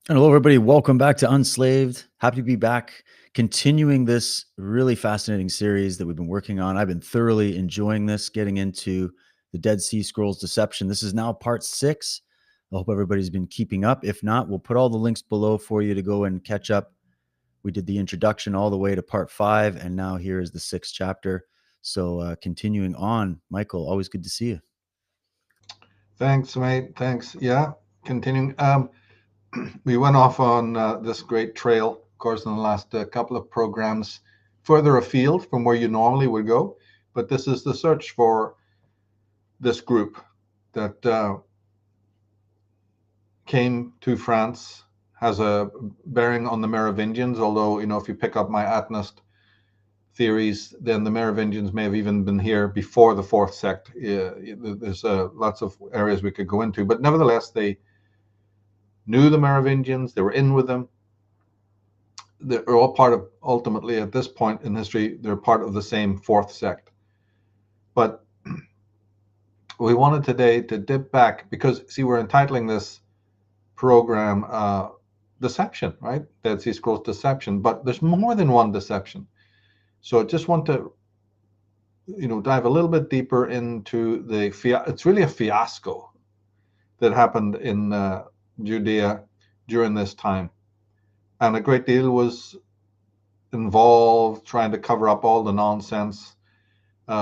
And hello, everybody. Welcome back to Unslaved. Happy to be back, continuing this really fascinating series that we've been working on. I've been thoroughly enjoying this, getting into the Dead Sea Scrolls deception. This is now part 6. I hope everybody's been keeping up. If not, we'll put all the links below for you to go and catch up. We did the introduction all the way to part 5, and now here is the 6th chapter. So, continuing on, Michael, always good to see you. Thanks, mate. Thanks. Yeah, continuing. We went off on this great trail, of course, in the last couple of programs, further afield from where you normally would go. But this is the search for this group that came to France, has a bearing on the Merovingians. Although, if you pick up my Atnast theories, then the Merovingians may have even been here before the fourth sect. There's lots of areas we could go into, but nevertheless, they knew the Merovingians. They were in with them. They're all part of, ultimately, at this point in history, they're part of the same fourth sect. But we wanted today to dip back because, see, we're entitling this program Deception, right? Dead Sea Scrolls Deception. But there's more than one deception. So I just want to, dive a little bit deeper into it's really a fiasco that happened in Judea during this time. And a great deal was involved trying to cover up all the nonsense.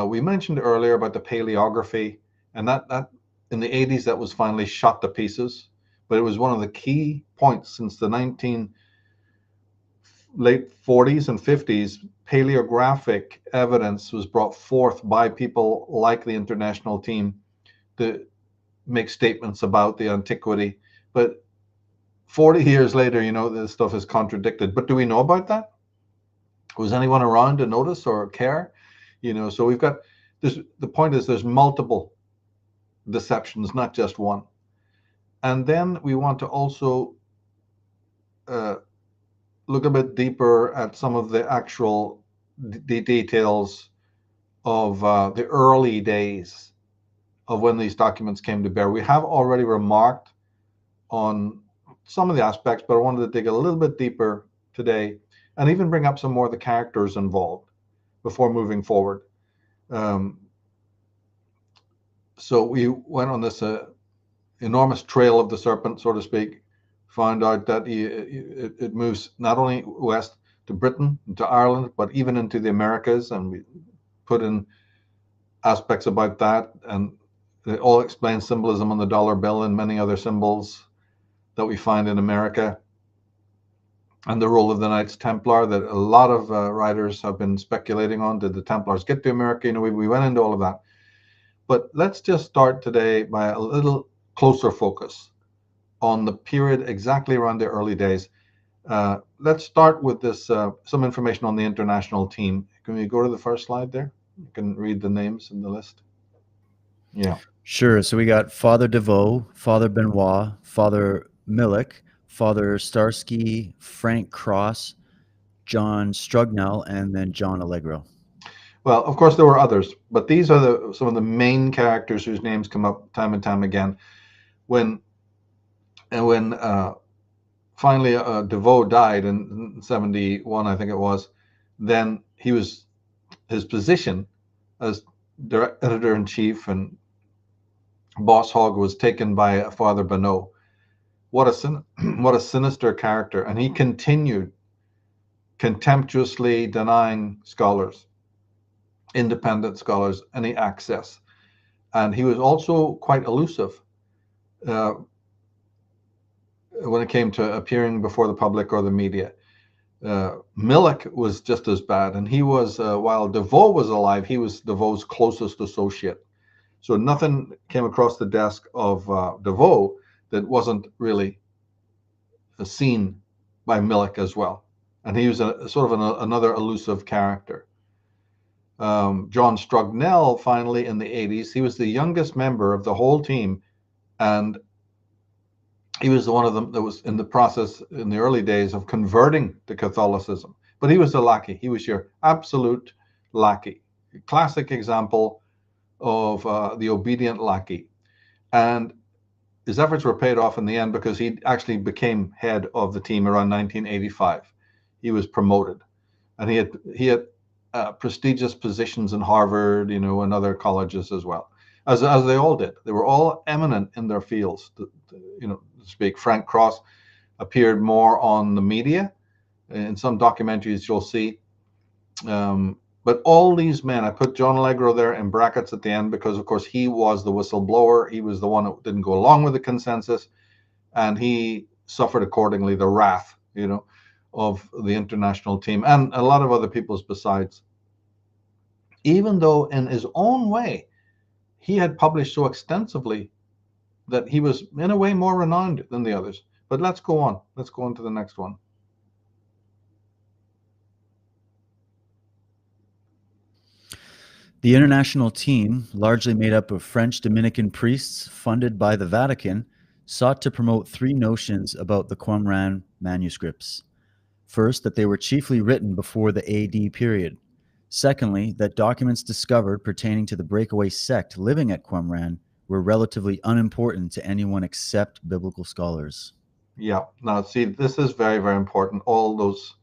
We mentioned earlier about the paleography, and that in the 80s that was finally shot to pieces. But it was one of the key points since the late 40s and 50s. Paleographic evidence was brought forth by people like the international team to make statements about the antiquity. But 40 years later, this stuff is contradicted. But do we know about that? Was anyone around to notice or care? So we've got this. The point is there's multiple deceptions, not just one. And then we want to also look a bit deeper at some of the actual details of the early days of when these documents came to bear. We have already remarked on some of the aspects, but I wanted to dig a little bit deeper today and even bring up some more of the characters involved before moving forward. So we went on this enormous trail of the serpent, so to speak, found out that it moves not only west to Britain, to Ireland, but even into the Americas, and we put in aspects about that, and it all explains symbolism on the dollar bill and many other symbols that we find in America, and the role of the Knights Templar that a lot of writers have been speculating on. Did the Templars get to America? We went into all of that. But let's just start today by a little closer focus on the period exactly around the early days. Let's start with this, some information on the international team. Can we go to the first slide there? You can read the names in the list. Yeah. Sure. So we got Father DeVoe, Father Benoit, Father Millick, Father Starsky, Frank Cross, John Strugnell, and then John Allegro. Well, of course, there were others, but these are some of the main characters whose names come up time and time again. When finally DeVoe died in 71, I think it was, then his position as editor-in-chief and boss hog was taken by Father Bonneau. What a sinister character. And he continued contemptuously denying scholars, independent scholars, any access. And he was also quite elusive when it came to appearing before the public or the media. Millick was just as bad. And he was, while DeVoe was alive, he was DeVoe's closest associate. So nothing came across the desk of DeVoe that wasn't really seen by Millick as well. And he was another elusive character. John Strugnell, finally, in the 80s, he was the youngest member of the whole team. And he was one of them that was in the process in the early days of converting to Catholicism. But he was a lackey. He was your absolute lackey. A classic example of the obedient lackey. And his efforts were paid off in the end because he actually became head of the team around 1985. He was promoted, and he had prestigious positions in Harvard, and other colleges as well, as they all did. They were all eminent in their fields, to speak. Frank Cross appeared more on the media. In some documentaries, you'll see. But all these men, I put John Allegro there in brackets at the end because, of course, he was the whistleblower. He was the one that didn't go along with the consensus, and he suffered accordingly the wrath, of the international team and a lot of other people's besides. Even though in his own way, he had published so extensively that he was in a way more renowned than the others. But let's go on. Let's go on to the next one. The international team, largely made up of French Dominican priests funded by the Vatican, sought to promote three notions about the Qumran manuscripts. First, that they were chiefly written before the AD period. Secondly, that documents discovered pertaining to the breakaway sect living at Qumran were relatively unimportant to anyone except biblical scholars. Yeah. Now, see, this is very, very important. All those.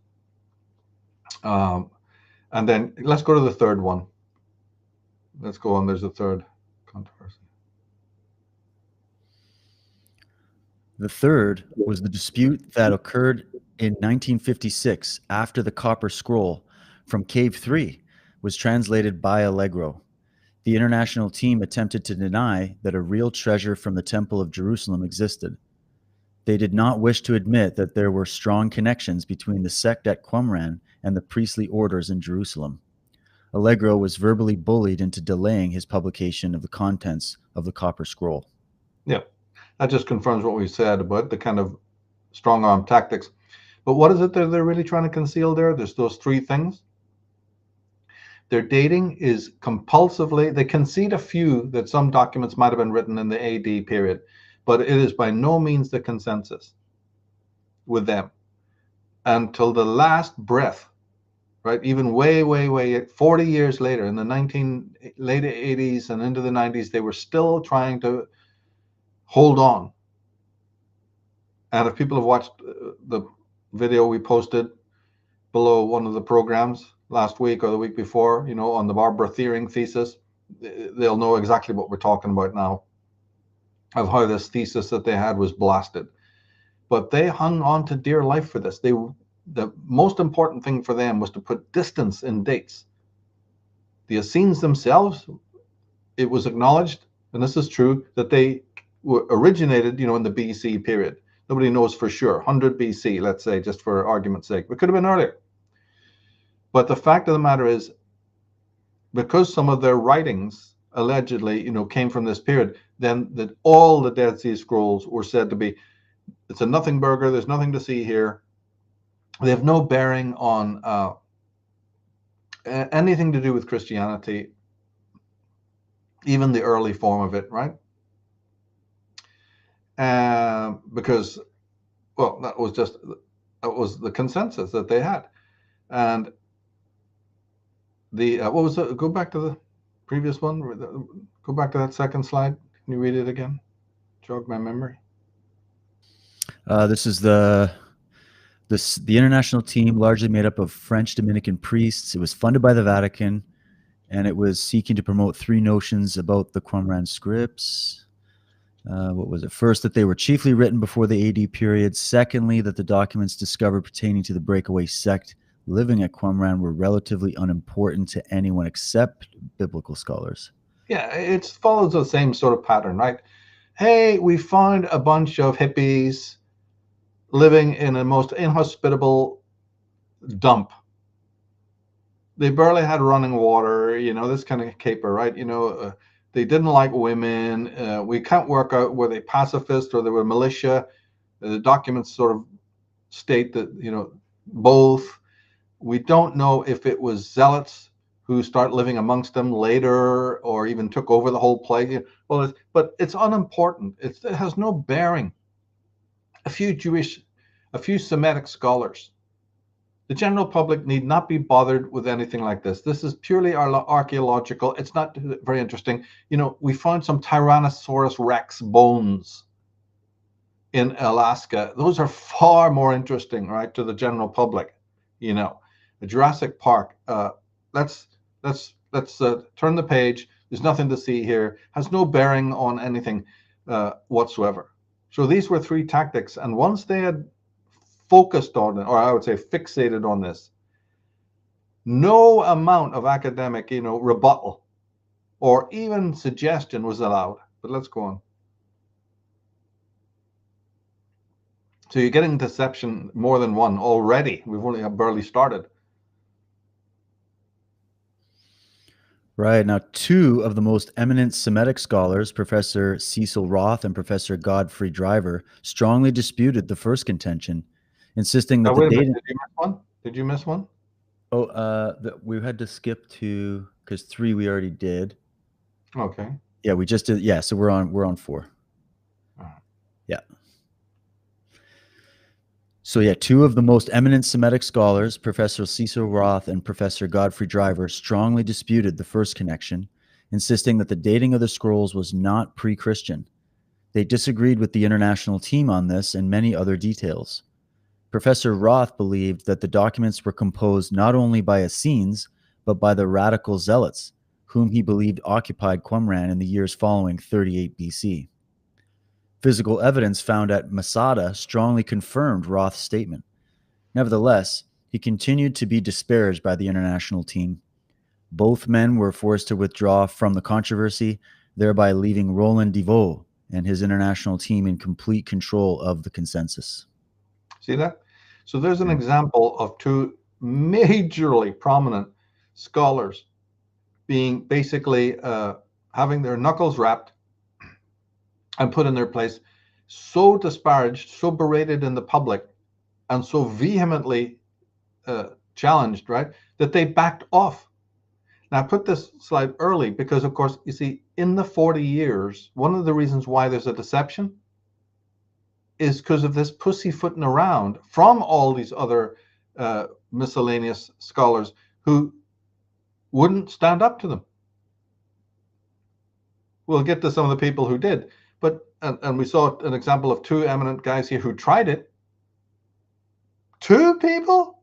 And then let's go to the third one. Let's go on. There's a third controversy. The third was the dispute that occurred in 1956 after the Copper Scroll from Cave 3 was translated by Allegro. The international team attempted to deny that a real treasure from the Temple of Jerusalem existed. They did not wish to admit that there were strong connections between the sect at Qumran and the priestly orders in Jerusalem. Allegro was verbally bullied into delaying his publication of the contents of the Copper Scroll. Yeah, that just confirms what we said about the kind of strong arm tactics. But what is it that they're really trying to conceal there? There's those three things. Their dating is compulsively, they concede a few that some documents might have been written in the AD period, but it is by no means the consensus with them until the last breath, right? Even way 40 years later, in the late 80s and into the 90s, they were still trying to hold on. And if people have watched the video we posted below one of the programs last week or the week before, on the Barbara Thiering thesis, they'll know exactly what we're talking about now, of how this thesis that they had was blasted. But they hung on to dear life for this. The most important thing for them was to put distance in dates. The Essenes themselves, it was acknowledged, and this is true, that they were originated, in the BC period. Nobody knows for sure. 100 BC, let's say, just for argument's sake. It could have been earlier. But the fact of the matter is, because some of their writings allegedly, came from this period, then that all the Dead Sea Scrolls were said to be, it's a nothing burger. There's nothing to see here. They have no bearing on anything to do with Christianity, even the early form of it, right? Because, well, that was the consensus that they had. And what was it? Go back to the previous one. Go back to that second slide. Can you read it again? Jog my memory. This is the international team, largely made up of French Dominican priests. It was funded by the Vatican, and it was seeking to promote three notions about the Qumran scripts. What was it? First, that they were chiefly written before the AD period. Secondly, that the documents discovered pertaining to the breakaway sect living at Qumran were relatively unimportant to anyone except biblical scholars. Yeah, it follows the same sort of pattern, right? Hey, we found a bunch of hippies living in a most inhospitable dump. They barely had running water, this kind of caper, right? They didn't like women. We can't work out were they pacifist or they were militia. The documents sort of state that, both. We don't know if it was zealots who start living amongst them later or even took over the whole place. Well, but it's unimportant. It has no bearing. A few Semitic scholars. The general public need not be bothered with anything like this. This is purely archaeological. It's not very interesting. We found some Tyrannosaurus Rex bones in Alaska, those are far more interesting, right, to the general public. You know, Jurassic Park. Let's turn the page. There's nothing to see here. Has no bearing on anything whatsoever. So these were three tactics, and once they had focused on it, or I would say fixated on this, no amount of academic, rebuttal or even suggestion was allowed. But let's go on. So you're getting deception more than one already. We've only barely started. Right. Now, two of the most eminent Semitic scholars, Professor Cecil Roth and Professor Godfrey Driver, strongly disputed the first contention, insisting that the Wait a minute. dating. Did you miss one? Did you miss one? We had to skip to, because 3 we already did. Okay. Yeah, we just did. Yeah, so we're on 4. Yeah. So yeah, two of the most eminent Semitic scholars, Professor Cecil Roth and Professor Godfrey Driver, strongly disputed the first connection, insisting that the dating of the scrolls was not pre-Christian. They disagreed with the international team on this and many other details. Professor Roth believed that the documents were composed not only by Essenes, but by the radical zealots, whom he believed occupied Qumran in the years following 38 BC. Physical evidence found at Masada strongly confirmed Roth's statement. Nevertheless, he continued to be disparaged by the international team. Both men were forced to withdraw from the controversy, thereby leaving Roland Devaux and his international team in complete control of the consensus. See that? So there's an example of two majorly prominent scholars being basically having their knuckles rapped and put in their place, so disparaged, so berated in the public, and so vehemently challenged, right, that they backed off. Now, I put this slide early because, of course, you see, in the 40 years, one of the reasons why there's a deception is because of this pussyfooting around from all these other miscellaneous scholars who wouldn't stand up to them. We'll get to some of the people who did, but and we saw an example of two eminent guys here who tried it. 2 people,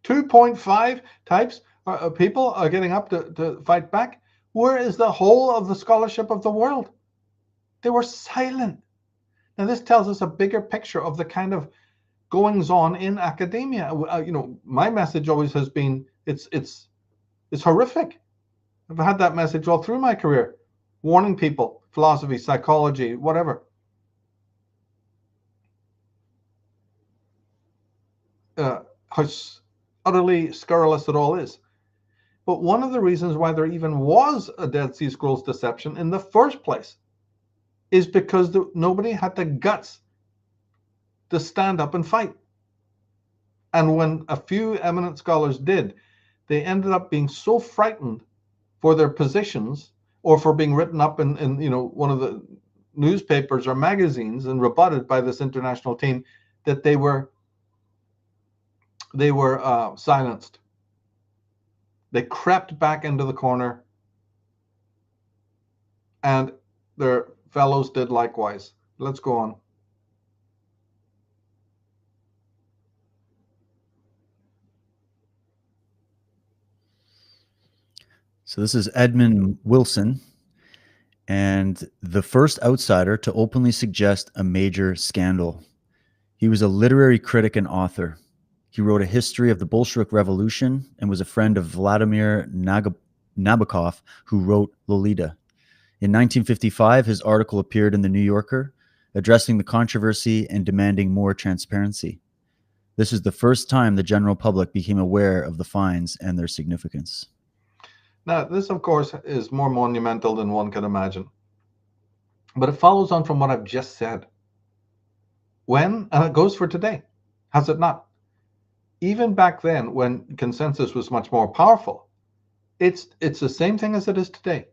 2.5 types people are getting up to fight back. Where is the whole of the scholarship of the world? They were silent. Now, this tells us a bigger picture of the kind of goings on in academia. My message always has been it's horrific. I've had that message all through my career, warning people, philosophy, psychology, whatever. How utterly scurrilous it all is. But one of the reasons why there even was a Dead Sea Scrolls deception in the first place is because nobody had the guts to stand up and fight. And when a few eminent scholars did, they ended up being so frightened for their positions or for being written up in one of the newspapers or magazines and rebutted by this international team that they were silenced. They crept back into the corner, and their fellows did likewise. Let's go on. So this is Edmund Wilson, and the first outsider to openly suggest a major scandal. He was a literary critic and author. He wrote a history of the Bolshevik Revolution and was a friend of Vladimir Nabokov, who wrote Lolita. In 1955, his article appeared in The New Yorker, addressing the controversy and demanding more transparency. This is the first time the general public became aware of the finds and their significance. Now, this, of course, is more monumental than one can imagine. But it follows on from what I've just said. And it goes for today, has it not? Even back then, when consensus was much more powerful, it's the same thing as it is today.